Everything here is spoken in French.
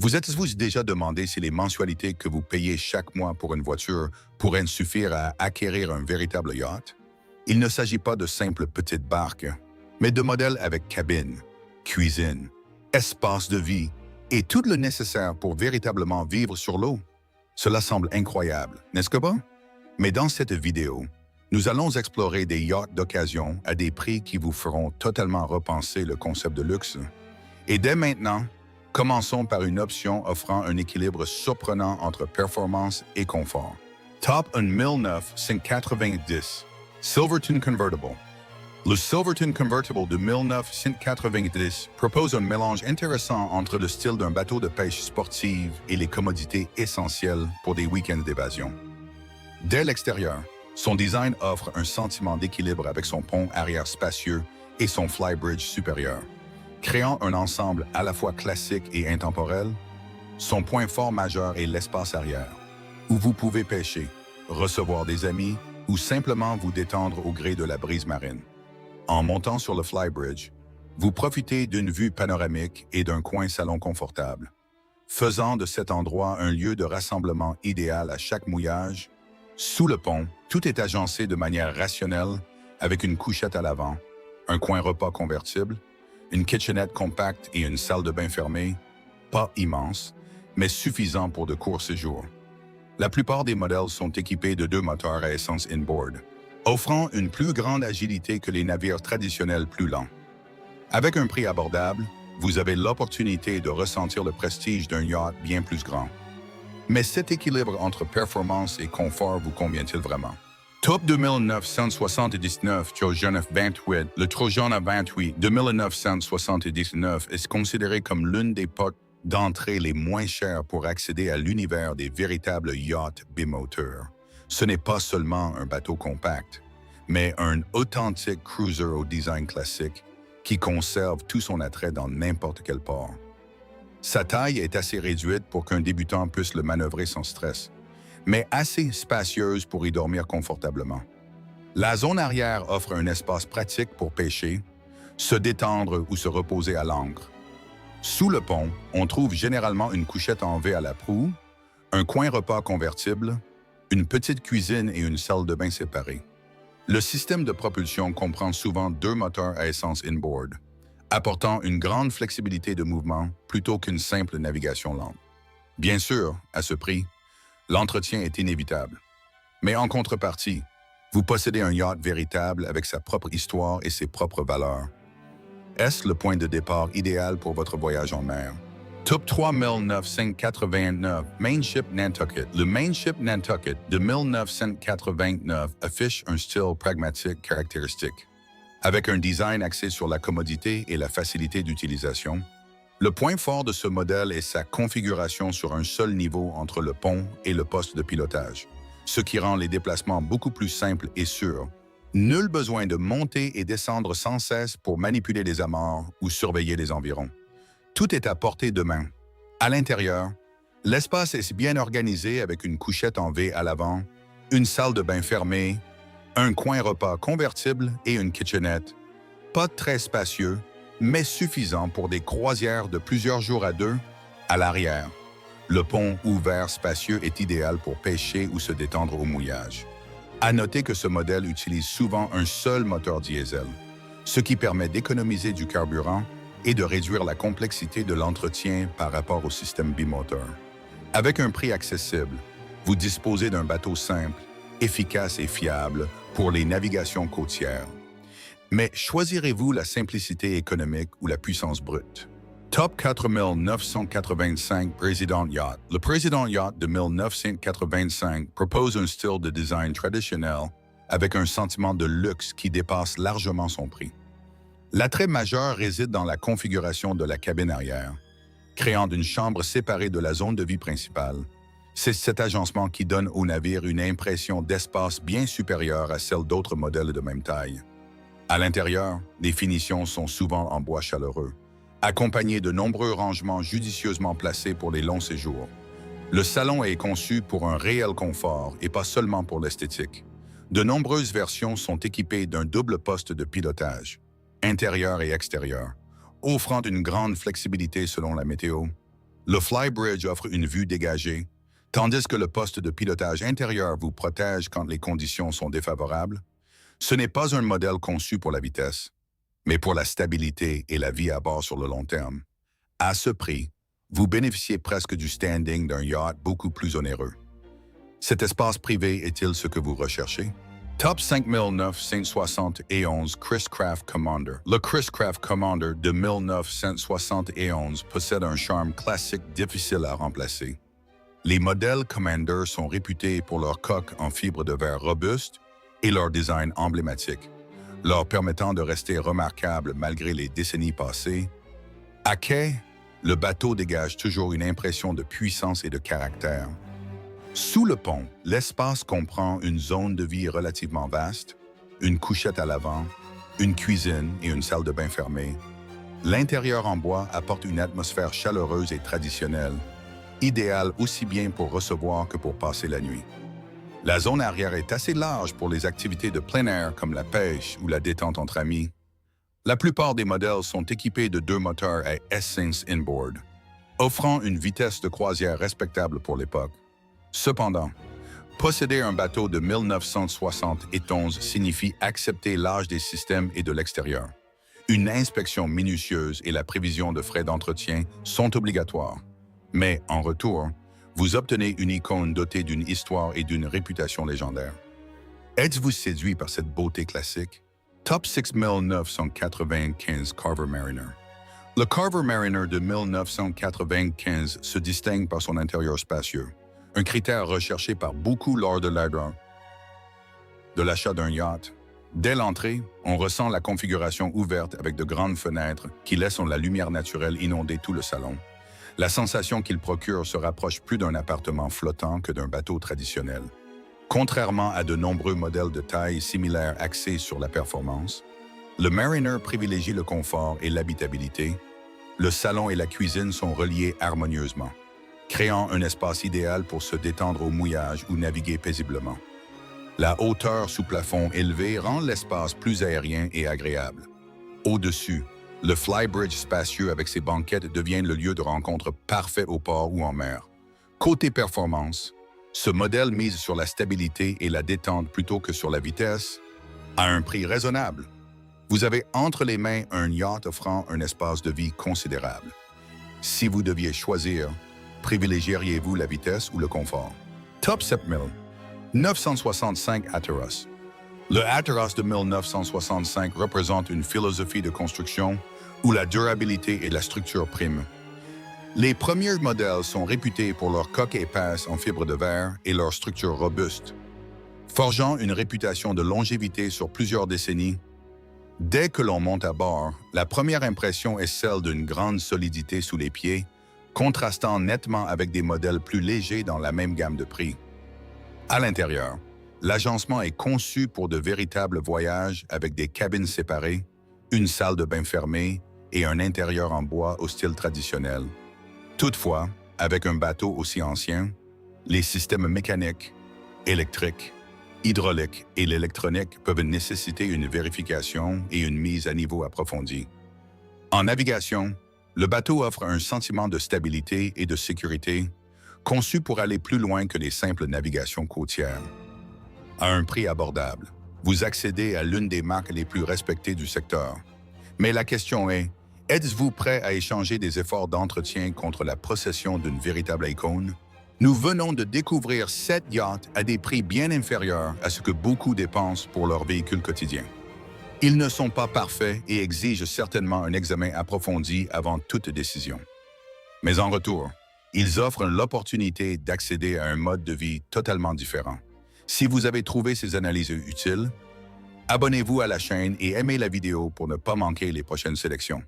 Vous êtes-vous déjà demandé si les mensualités que vous payez chaque mois pour une voiture pourraient suffire à acquérir un véritable yacht? Il ne s'agit pas de simples petites barques, mais de modèles avec cabine, cuisine, espace de vie et tout le nécessaire pour véritablement vivre sur l'eau. Cela semble incroyable, n'est-ce pas? Mais dans cette vidéo, nous allons explorer des yachts d'occasion à des prix qui vous feront totalement repenser le concept de luxe. Et dès maintenant, commençons par une option offrant un équilibre surprenant entre performance et confort. Top un 1990 Silverton Convertible. Le Silverton Convertible de 1990 propose un mélange intéressant entre le style d'un bateau de pêche sportive et les commodités essentielles pour des week-ends d'évasion. Dès l'extérieur, son design offre un sentiment d'équilibre avec son pont arrière spacieux et son flybridge supérieur. Créant un ensemble à la fois classique et intemporel, son point fort majeur est l'espace arrière, où vous pouvez pêcher, recevoir des amis ou simplement vous détendre au gré de la brise marine. En montant sur le flybridge, vous profitez d'une vue panoramique et d'un coin salon confortable, faisant de cet endroit un lieu de rassemblement idéal à chaque mouillage. Sous le pont, tout est agencé de manière rationnelle avec une couchette à l'avant, un coin repas convertible, une kitchenette compacte et une salle de bain fermée, pas immense, mais suffisant pour de courts séjours. La plupart des modèles sont équipés de 2 moteurs à essence inboard, offrant une plus grande agilité que les navires traditionnels plus lents. Avec un prix abordable, vous avez l'opportunité de ressentir le prestige d'un yacht bien plus grand. Mais cet équilibre entre performance et confort vous convient-il vraiment? Top de 1979 Trojan 28. Le Trojan 28 de 1979 est considéré comme l'une des portes d'entrée les moins chères pour accéder à l'univers des véritables yachts bimoteurs. Ce n'est pas seulement un bateau compact, mais un authentique cruiser au design classique qui conserve tout son attrait dans n'importe quel port. Sa taille est assez réduite pour qu'un débutant puisse le manœuvrer sans stress, mais assez spacieuse pour y dormir confortablement. La zone arrière offre un espace pratique pour pêcher, se détendre ou se reposer à l'ancre. Sous le pont, on trouve généralement une couchette en V à la proue, un coin repas convertible, une petite cuisine et une salle de bain séparée. Le système de propulsion comprend souvent 2 moteurs à essence inboard, apportant une grande flexibilité de mouvement plutôt qu'une simple navigation lente. Bien sûr, à ce prix, l'entretien est inévitable. Mais en contrepartie, vous possédez un yacht véritable avec sa propre histoire et ses propres valeurs. Est-ce le point de départ idéal pour votre voyage en mer? Top 3989 Mainship Nantucket. Le Mainship Nantucket de 1989 affiche un style pragmatique caractéristique. Avec un design axé sur la commodité et la facilité d'utilisation, le point fort de ce modèle est sa configuration sur un seul niveau entre le pont et le poste de pilotage, ce qui rend les déplacements beaucoup plus simples et sûrs. Nul besoin de monter et descendre sans cesse pour manipuler les amarres ou surveiller les environs. Tout est à portée de main. À l'intérieur, l'espace est bien organisé avec une couchette en V à l'avant, une salle de bain fermée, un coin repas convertible et une kitchenette. Pas très spacieux, mais suffisant pour des croisières de plusieurs jours à 2. À l'arrière, le pont ouvert spacieux est idéal pour pêcher ou se détendre au mouillage. À noter que ce modèle utilise souvent un seul moteur diesel, ce qui permet d'économiser du carburant et de réduire la complexité de l'entretien par rapport au système bimoteur. Avec un prix accessible, vous disposez d'un bateau simple, efficace et fiable pour les navigations côtières. Mais choisirez-vous la simplicité économique ou la puissance brute? Top 4985 President Yacht. Le President Yacht de 1985 propose un style de design traditionnel avec un sentiment de luxe qui dépasse largement son prix. L'attrait majeur réside dans la configuration de la cabine arrière, créant une chambre séparée de la zone de vie principale. C'est cet agencement qui donne au navire une impression d'espace bien supérieure à celle d'autres modèles de même taille. À l'intérieur, les finitions sont souvent en bois chaleureux, accompagnés de nombreux rangements judicieusement placés pour les longs séjours. Le salon est conçu pour un réel confort et pas seulement pour l'esthétique. De nombreuses versions sont équipées d'un double poste de pilotage, intérieur et extérieur, offrant une grande flexibilité selon la météo. Le Flybridge offre une vue dégagée, tandis que le poste de pilotage intérieur vous protège quand les conditions sont défavorables. Ce n'est pas un modèle conçu pour la vitesse, mais pour la stabilité et la vie à bord sur le long terme. À ce prix, vous bénéficiez presque du standing d'un yacht beaucoup plus onéreux. Cet espace privé est-il ce que vous recherchez? Top 5971 Chris Craft Commander. Le Chris Craft Commander de 1971 possède un charme classique difficile à remplacer. Les modèles Commander sont réputés pour leur coque en fibre de verre robuste et leur design emblématique, leur permettant de rester remarquables malgré les décennies passées. À quai, le bateau dégage toujours une impression de puissance et de caractère. Sous le pont, l'espace comprend une zone de vie relativement vaste, une couchette à l'avant, une cuisine et une salle de bain fermée. L'intérieur en bois apporte une atmosphère chaleureuse et traditionnelle, idéale aussi bien pour recevoir que pour passer la nuit. La zone arrière est assez large pour les activités de plein air comme la pêche ou la détente entre amis. La plupart des modèles sont équipés de 2 moteurs à Essence inboard, offrant une vitesse de croisière respectable pour l'époque. Cependant, posséder un bateau de 1971 signifie accepter l'âge des systèmes et de l'extérieur. Une inspection minutieuse et la prévision de frais d'entretien sont obligatoires. Mais, en retour, vous obtenez une icône dotée d'une histoire et d'une réputation légendaire. Êtes-vous séduit par cette beauté classique? Top 6995 Carver Mariner. Le Carver Mariner de 1995 se distingue par son intérieur spacieux, un critère recherché par beaucoup lors de l'achat d'un yacht. Dès l'entrée, on ressent la configuration ouverte avec de grandes fenêtres qui laissent la lumière naturelle inonder tout le salon. La sensation qu'il procure se rapproche plus d'un appartement flottant que d'un bateau traditionnel. Contrairement à de nombreux modèles de taille similaire axés sur la performance, le Mariner privilégie le confort et l'habitabilité. Le salon et la cuisine sont reliés harmonieusement, créant un espace idéal pour se détendre au mouillage ou naviguer paisiblement. La hauteur sous plafond élevé rend l'espace plus aérien et agréable. Au-dessus, le Flybridge spacieux avec ses banquettes devient le lieu de rencontre parfait au port ou en mer. Côté performance, ce modèle mise sur la stabilité et la détente plutôt que sur la vitesse, à un prix raisonnable. Vous avez entre les mains un yacht offrant un espace de vie considérable. Si vous deviez choisir, privilégieriez-vous la vitesse ou le confort? Top 7965 Hatteras. Le Hatteras de 1965 représente une philosophie de construction où la durabilité et la structure priment. Les premiers modèles sont réputés pour leur coque épaisse en fibre de verre et leur structure robuste, forgeant une réputation de longévité sur plusieurs décennies. Dès que l'on monte à bord, la première impression est celle d'une grande solidité sous les pieds, contrastant nettement avec des modèles plus légers dans la même gamme de prix. À l'intérieur, l'agencement est conçu pour de véritables voyages avec des cabines séparées, une salle de bain fermée et un intérieur en bois au style traditionnel. Toutefois, avec un bateau aussi ancien, les systèmes mécaniques, électriques, hydrauliques et l'électronique peuvent nécessiter une vérification et une mise à niveau approfondie. En navigation, le bateau offre un sentiment de stabilité et de sécurité, conçu pour aller plus loin que les simples navigations côtières. À un prix abordable, vous accédez à l'une des marques les plus respectées du secteur. Mais la question est, êtes-vous prêt à échanger des efforts d'entretien contre la possession d'une véritable icône? Nous venons de découvrir 7 yachts à des prix bien inférieurs à ce que beaucoup dépensent pour leur véhicule quotidien. Ils ne sont pas parfaits et exigent certainement un examen approfondi avant toute décision. Mais en retour, ils offrent l'opportunité d'accéder à un mode de vie totalement différent. Si vous avez trouvé ces analyses utiles, abonnez-vous à la chaîne et aimez la vidéo pour ne pas manquer les prochaines sélections.